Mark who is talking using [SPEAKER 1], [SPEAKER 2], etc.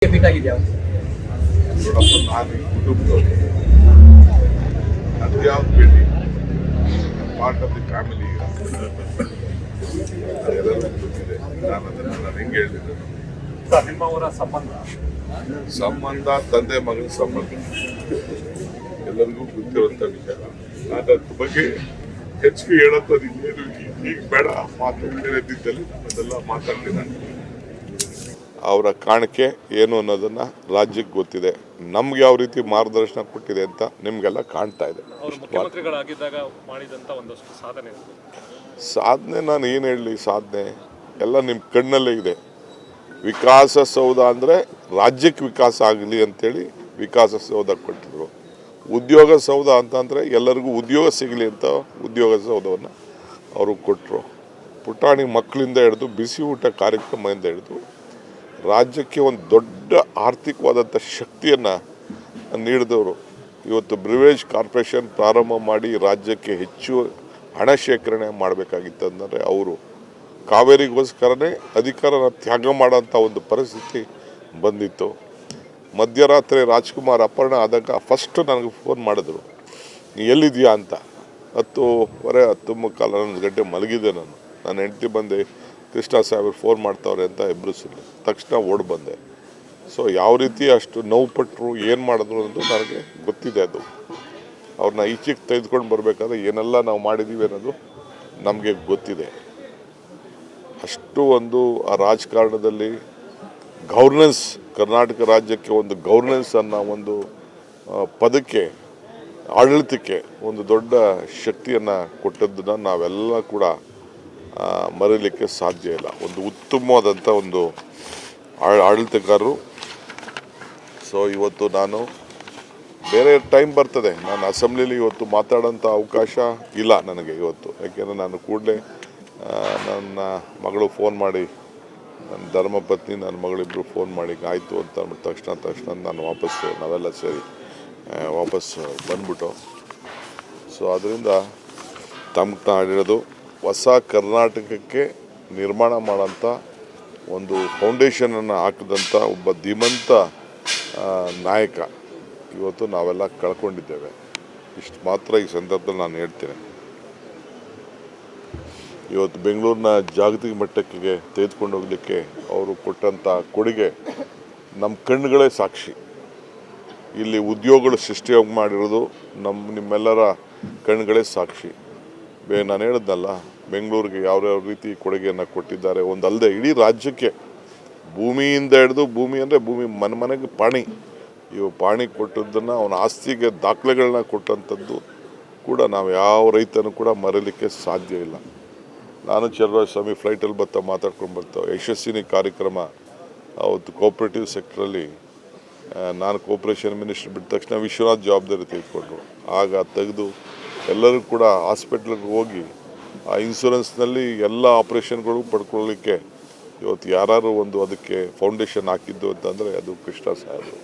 [SPEAKER 1] Fit ಆಗಿದೆಯಾ
[SPEAKER 2] ನೋಡಪ್ಪ, ನಾನು ಈ ಕುಟುಂಬದವರು ಅದು ಯಾವ್ದು ಭೇಟಿ ಪಾರ್ಟ್ ಆಫ್ ದಿ ಫ್ಯಾಮಿಲಿ ಎಲ್ಲರಿಗೂ ಗೊತ್ತಿದೆ. ನಾನು ಹೆಂಗೆ ಹೇಳಿದೆ,
[SPEAKER 3] ನಿಮ್ಮವರ
[SPEAKER 2] ಸಂಬಂಧ ತಂದೆ ಮಗನ ಸಂಬಂಧ ಎಲ್ಲರಿಗೂ ಗೊತ್ತಿರುವಂತ ವಿಚಾರ. ನಾನು ಅದ್ರ ಬಗ್ಗೆ ಹೆಚ್ಚಿಗೆ ಹೇಳೋದು ಇನ್ನೇನು ಈಗ ಬೇಡ, ಮಾತು ಬೇರೆದ್ದಿದ್ದಲ್ಲಿ ಅದೆಲ್ಲ ಮಾತಾಡ್ತೀನಿ. ಅವರ ಕಾಣಿಕೆ ಏನು ಅನ್ನೋದನ್ನ ರಾಜ್ಯಕ್ಕೆ ಗೊತ್ತಿದೆ. ನಮ್ಗೆ ಯಾವ ರೀತಿ ಮಾರ್ಗದರ್ಶನ ಕೊಟ್ಟಿದೆ ಅಂತ ನಿಮ್ಗೆಲ್ಲ ಕಾಣ್ತಾ ಇದೆ.
[SPEAKER 3] ಮುಖ್ಯಮಂತ್ರಿಗಳಾಗಿದ್ದಾಗ ಮಾಡಿದಂತ ಒಂದಷ್ಟು
[SPEAKER 2] ಸಾಧನೆ ನಾನು ಏನು ಹೇಳಲಿ, ಸಾಧನೆ ಎಲ್ಲ ನಿಮ್ಮ ಕಣ್ಣಲ್ಲೇ ಇದೆ. ವಿಕಾಸಸೌಧ ಅಂದರೆ ರಾಜ್ಯಕ್ಕೆ ವಿಕಾಸ ಆಗಲಿ ಅಂತೇಳಿ ವಿಕಾಸಸೌಧ ಕೊಟ್ಟಿದ್ರು. ಉದ್ಯೋಗ ಸೌಧ ಅಂತಂದರೆ ಎಲ್ಲರಿಗೂ ಉದ್ಯೋಗ ಸಿಗಲಿ ಅಂತ ಉದ್ಯೋಗ ಸೌಧವನ್ನು ಅವರು ಕೊಟ್ಟರು. ಪುಟಾಣಿ ಮಕ್ಕಳಿಂದ ಹಿಡಿದು ಬಿಸಿ ಊಟ ಕಾರ್ಯಕ್ರಮದಿಂದ ಹಿಡಿದು ರಾಜ್ಯಕ್ಕೆ ಒಂದು ದೊಡ್ಡ ಆರ್ಥಿಕವಾದಂಥ ಶಕ್ತಿಯನ್ನು ನೀಡಿದವರು. ಇವತ್ತು ಬ್ರಿವೇಜ್ ಕಾರ್ಪೊರೇಷನ್ ಪ್ರಾರಂಭ ಮಾಡಿ ರಾಜ್ಯಕ್ಕೆ ಹೆಚ್ಚು ಹಣ ಶೇಖರಣೆ ಮಾಡಬೇಕಾಗಿತ್ತು ಅಂದರೆ ಅವರು ಕಾವೇರಿಗೋಸ್ಕರನೇ ಅಧಿಕಾರನ ತ್ಯಾಗ ಮಾಡೋಂಥ ಒಂದು ಪರಿಸ್ಥಿತಿ ಬಂದಿತ್ತು. ಮಧ್ಯರಾತ್ರಿ ರಾಜ್ಕುಮಾರ್ ಅಪಹರಣ ಆದಾಗ ಫಸ್ಟ್ ನನಗೆ ಫೋನ್ ಮಾಡಿದ್ರು, ನೀ ಎಲ್ಲಿದೆಯಾ ಅಂತ. 10:30 11 ಗಂಟೆ ಮಲಗಿದ್ದೆ ನಾನು. ನನ್ನ ಹೆಂಡತಿ ಬಂದೆ, ಕೃಷ್ಣ ಸಾಹೇಬ್ರು ಫೋನ್ ಮಾಡ್ತಾವ್ರೆ ಅಂತ ಎಬ್ಬರಿಸಿದ್ರು. ತಕ್ಷಣ ಓಡಿ ಬಂದೆ. ಸೊ ಯಾವ ರೀತಿ ಅಷ್ಟು ನೋವು ಪಟ್ಟರು, ಏನು ಮಾಡಿದ್ರು ಅನ್ನೋದು ನನಗೆ ಗೊತ್ತಿದೆ. ಅದು ಅವ್ರನ್ನ ಈಚೆಗೆ ತೆಗೆದುಕೊಂಡು ಬರಬೇಕಾದ್ರೆ ಏನೆಲ್ಲ ನಾವು ಮಾಡಿದ್ದೀವಿ ಅನ್ನೋದು ನಮಗೆ ಗೊತ್ತಿದೆ. ಅಷ್ಟು ಒಂದು ಆ ರಾಜಕಾರಣದಲ್ಲಿ ಗೌರ್ನೆನ್ಸ್, ಕರ್ನಾಟಕ ರಾಜ್ಯಕ್ಕೆ ಒಂದು ಗೌರ್ನೆನ್ಸ್ ಅನ್ನೋ ಒಂದು ಪದಕ್ಕೆ, ಆಡಳಿತಕ್ಕೆ ಒಂದು ದೊಡ್ಡ ಶಕ್ತಿಯನ್ನು ಕೊಟ್ಟದ್ದನ್ನು ನಾವೆಲ್ಲ ಕೂಡ ಮರೀಲಿಕ್ಕೆ ಸಾಧ್ಯ ಇಲ್ಲ. ಒಂದು ಉತ್ತಮವಾದಂಥ ಒಂದು ಆಡಳಿತಗಾರರು. ಸೊ ಇವತ್ತು ನಾನು ಬೇರೆ ಟೈಮ್ ಬರ್ತದೆ, ನಾನು ಅಸೆಂಬ್ಲಿಲಿ ಇವತ್ತು ಮಾತಾಡೋಂಥ ಅವಕಾಶ ಇಲ್ಲ ನನಗೆ ಇವತ್ತು. ಯಾಕೆಂದರೆ ನಾನು ಕೂಡಲೇ ನನ್ನ ಮಗಳು ಫೋನ್ ಮಾಡಿ, ನನ್ನ ಧರ್ಮಪತ್ನಿ ನನ್ನ ಮಗಳಿಬ್ಬರು ಫೋನ್ ಮಾಡಿ ಆಯಿತು ಅಂತ ಅಂದ್ಬಿಟ್ಟು ತಕ್ಷಣ ನಾನು ನಾವೆಲ್ಲ ಸೇರಿ ವಾಪಸ್ಸು ಬಂದ್ಬಿಟ್ಟು. ಸೊ ಅದರಿಂದ ತಮ್ಮ ಹೇಳಿರೋದು ಹೊಸ ಕರ್ನಾಟಕಕ್ಕೆ ನಿರ್ಮಾಣ ಮಾಡೋಂಥ ಒಂದು ಫೌಂಡೇಶನನ್ನು ಹಾಕಿದಂಥ ಒಬ್ಬ ಧೀಮಂತ ನಾಯಕ ಇವತ್ತು ನಾವೆಲ್ಲ ಕಳ್ಕೊಂಡಿದ್ದೇವೆ. ಇಷ್ಟು ಮಾತ್ರ ಈ ಸಂದರ್ಭದಲ್ಲಿ ನಾನು ಹೇಳ್ತೇನೆ. ಇವತ್ತು ಬೆಂಗಳೂರಿನ ಜಾಗತಿಕ ಮಟ್ಟಕ್ಕೆ ತೆಗೆದುಕೊಂಡು ಹೋಗಲಿಕ್ಕೆ ಅವರು ಕೊಟ್ಟಂಥ ಕೊಡುಗೆ ನಮ್ಮ ಕಣ್ಣುಗಳೇ ಸಾಕ್ಷಿ. ಇಲ್ಲಿ ಉದ್ಯೋಗಗಳು ಸೃಷ್ಟಿ ಮಾಡಿರೋದು ನಿಮ್ಮೆಲ್ಲರ ಕಣ್ಣುಗಳೇ ಸಾಕ್ಷಿ. ನಾನು ಹೇಳಿದ್ನಲ್ಲ, ಬೆಂಗಳೂರಿಗೆ ಯಾವ್ಯಾವ ರೀತಿ ಕೊಡುಗೆಯನ್ನು ಕೊಟ್ಟಿದ್ದಾರೆ. ಒಂದಲ್ಲದೆ ಇಡೀ ರಾಜ್ಯಕ್ಕೆ ಭೂಮಿಯಿಂದ ಹಿಡಿದು, ಭೂಮಿ ಅಂದರೆ ಭೂಮಿ ಮನೆಗೆ ಪಾಣಿ, ಇವು ಪಾಣಿ ಕೊಟ್ಟದ್ದನ್ನು ಅವನ ಆಸ್ತಿಗೆ ದಾಖಲೆಗಳನ್ನ ಕೊಟ್ಟಂಥದ್ದು ಕೂಡ ನಾವು ಯಾವ ರೈತನೂ ಕೂಡ ಮರೀಲಿಕ್ಕೆ ಸಾಧ್ಯ ಇಲ್ಲ. ನಾನು ಚಲರಾಜಸ್ವಾಮಿ ಫ್ಲೈಟಲ್ಲಿ ಮಾತಾಡ್ಕೊಂಡು ಬರ್ತಾವೆ. ಯಶಸ್ವಿನಿ ಕಾರ್ಯಕ್ರಮ ಅವತ್ತು ಕೋಆಪ್ರೇಟಿವ್ ಸೆಕ್ಟ್ರಲ್ಲಿ ನಾನು ಕೋಆಪ್ರೇಷನ್ ಮಿನಿಸ್ಟರ್ ಬಿಟ್ಟ ತಕ್ಷಣ ವಿಶ್ವನಾಥ್ ಜವಾಬ್ದಾರಿ ತೆಗೆದುಕೊಂಡ್ರು. ಆಗ ತೆಗೆದು ಎಲ್ಲರೂ ಕೂಡ ಹಾಸ್ಪಿಟ್ಲಿಗೆ ಹೋಗಿ ಆ ಇನ್ಶೂರೆನ್ಸ್ನಲ್ಲಿ ಎಲ್ಲ ಆಪ್ರೇಷನ್ಗಳು ಪಡ್ಕೊಳ್ಳಲಿಕ್ಕೆ ಇವತ್ತು ಯಾರು ಒಂದು ಅದಕ್ಕೆ ಫೌಂಡೇಶನ್ ಹಾಕಿದ್ದು ಅಂತಂದರೆ ಅದು ಕೃಷ್ಣ ಸಾಹೇಬರು.